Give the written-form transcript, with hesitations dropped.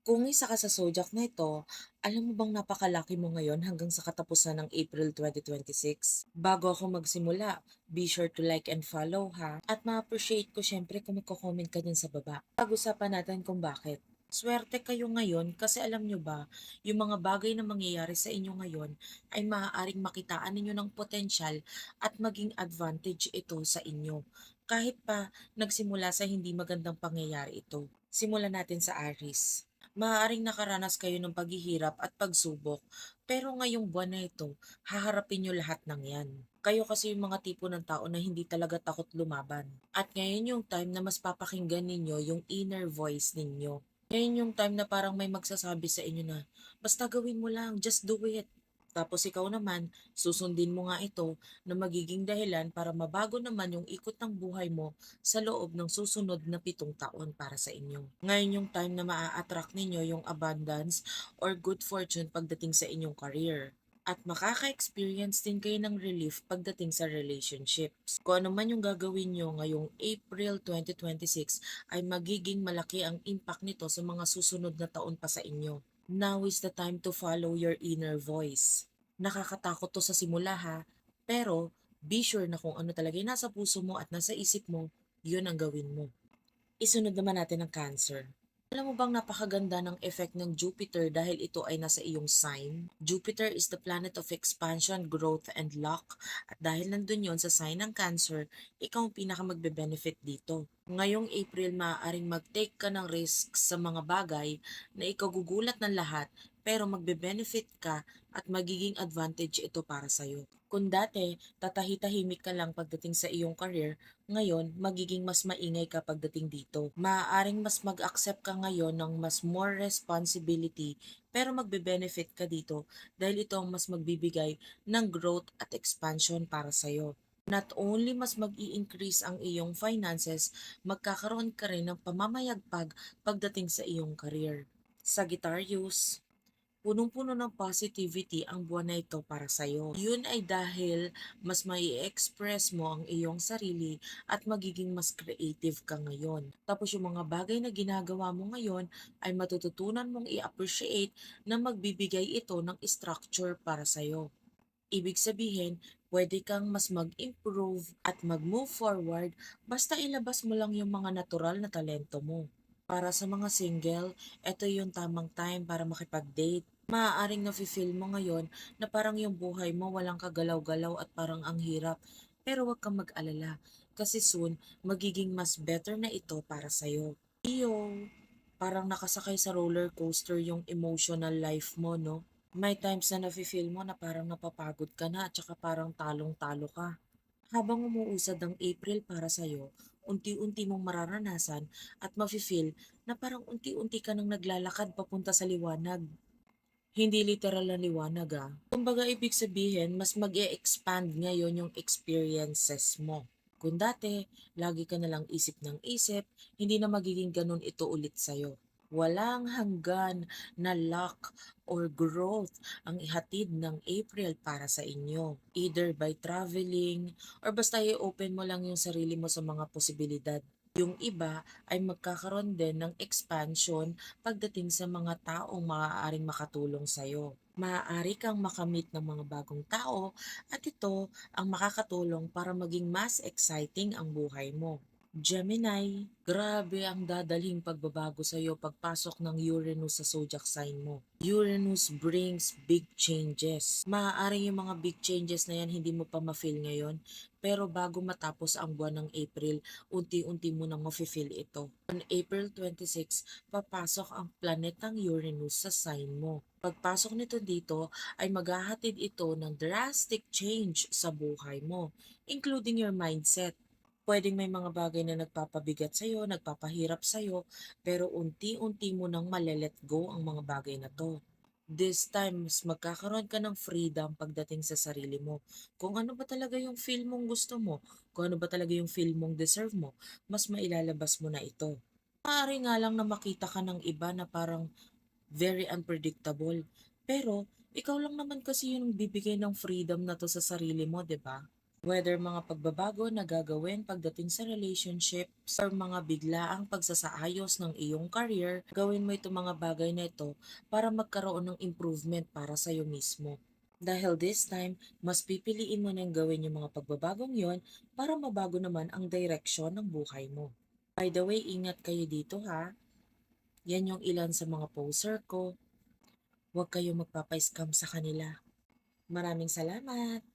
Kung isa ka sa zodiac na ito, alam mo bang napakalaki mo ngayon hanggang sa katapusan ng April 2026? Bago ako magsimula, be sure to like and follow ha. At ma-appreciate ko syempre kung magko-comment ka dyan sa baba. Pag-usapan natin kung bakit. Swerte kayo ngayon kasi alam nyo ba, yung mga bagay na mangyayari sa inyo ngayon ay maaaring makitaan ninyo ng potensyal at maging advantage ito sa inyo. Kahit pa nagsimula sa hindi magandang pangyayari ito. Simulan natin sa Aries. Maaaring nakaranas kayo ng paghihirap at pagsubok, pero ngayong buwan na ito, haharapin nyo lahat ng yan. Kayo kasi yung mga tipo ng tao na hindi talaga takot lumaban. At ngayon yung time na mas papakinggan ninyo yung inner voice ninyo. Ngayon yung time na parang may magsasabi sa inyo na, basta gawin mo lang, just do it. Tapos ikaw naman, susundin mo nga ito na magiging dahilan para mabago naman yung ikot ng buhay mo sa loob ng susunod na 7 taon para sa inyo. Ngayon yung time na maa-attract ninyo yung abundance or good fortune pagdating sa inyong career. At makaka-experience din kayo ng relief pagdating sa relationships. Kung ano man yung gagawin nyo ngayong April 2026 ay magiging malaki ang impact nito sa mga susunod na taon pa sa inyo. Now is the time to follow your inner voice. Nakakatakot to sa simula ha, pero be sure na kung ano talaga yung nasa puso mo at nasa isip mo, yun ang gawin mo. Isunod naman natin ang Cancer. Alam mo bang napakaganda ng effect ng Jupiter dahil ito ay nasa iyong sign? Jupiter is the planet of expansion, growth, and luck. At dahil nandun yon sa sign ng Cancer, ikaw ang pinaka magbe-benefit dito. Ngayong April, maaaring mag-take ka ng risk sa mga bagay na ikaw gugulat ng lahat pero magbe-benefit ka at magiging advantage ito para sa'yo. Kung dati, tatahi-tahimik ka lang pagdating sa iyong career, ngayon, magiging mas maingay ka pagdating dito. Maaaring mas mag-accept ka ngayon ng mas more responsibility pero magbe-benefit ka dito dahil ito ang mas magbibigay ng growth at expansion para sa'yo. Not only mas mag-i-increase ang iyong finances, magkakaroon ka rin ng pamamayagpag pagdating sa iyong career. Sagittarius, punong-puno ng positivity ang buwan na ito para sa'yo. Yun ay dahil mas mai-express mo ang iyong sarili at magiging mas creative ka ngayon. Tapos yung mga bagay na ginagawa mo ngayon ay matututunan mong i-appreciate na magbibigay ito ng structure para sa'yo. Ibig sabihin, pwede kang mas mag-improve at mag-move forward basta ilabas mo lang yung mga natural na talento mo. Para sa mga single, ito yung tamang time para makipag-date. Maaaring nafe-feel mo ngayon na parang yung buhay mo walang kagalaw-galaw at parang ang hirap. Pero huwag kang mag-alala kasi soon magiging mas better na ito para sa'yo. Iyo, parang nakasakay sa roller coaster yung emotional life mo, no? May times na nafe-feel mo na parang napapagod ka na at saka parang talong-talo ka. Habang umuusad ang April para sa'yo, unti-unti mong mararanasan at mafe-feel na parang unti-unti ka nang naglalakad papunta sa liwanag. Hindi literal na liwanag ah. Kumbaga ibig sabihin, mas mag-e-expand ngayon yung experiences mo. Kung dati, lagi ka nalang isip ng isip, hindi na magiging ganun ito ulit sa'yo. Walang hanggan na luck or growth ang ihatid ng April para sa inyo. Either by traveling or basta i-open mo lang yung sarili mo sa mga posibilidad. Yung iba ay magkakaroon din ng expansion pagdating sa mga taong maaaring makatulong sa'yo. Maaari kang makamit ng mga bagong tao at ito ang makakatulong para maging mas exciting ang buhay mo. Gemini, grabe ang dadalhing pagbabago sa iyo pagpasok ng Uranus sa zodiac sign mo. Uranus brings big changes. Maaaring yung mga big changes na yan hindi mo pa ma-feel ngayon, pero bago matapos ang buwan ng April, unti-unti mo nang ma-feel ito. On April 26, papasok ang planetang Uranus sa sign mo. Pagpasok nito dito ay maghahatid ito ng drastic change sa buhay mo, including your mindset. Puwedeng may mga bagay na nagpapabigat sa'yo, nagpapahirap sa'yo, pero unti-unti mo nang male-let go ang mga bagay na 'to. This time, mas magkakaroon ka ng freedom pagdating sa sarili mo. Kung ano ba talaga yung feel mong gusto mo, kung ano ba talaga yung feel mong deserve mo, mas mailalabas mo na ito. Maaari nga lang na makita ka ng iba na parang very unpredictable, pero ikaw lang naman kasi yung bibigay ng freedom na 'to sa sarili mo, 'di ba? Whether mga pagbabago na gagawin pagdating sa relationships or mga biglaang pagsasaayos ng iyong career, gawin mo itong mga bagay na ito para magkaroon ng improvement para sa'yo mismo. Dahil this time, mas pipiliin mo nang gawin yung mga pagbabagong yon para mabago naman ang direksyon ng buhay mo. By the way, ingat kayo dito ha. Yan yung ilan sa mga poser ko. Huwag kayong magpapa-scam sa kanila. Maraming salamat!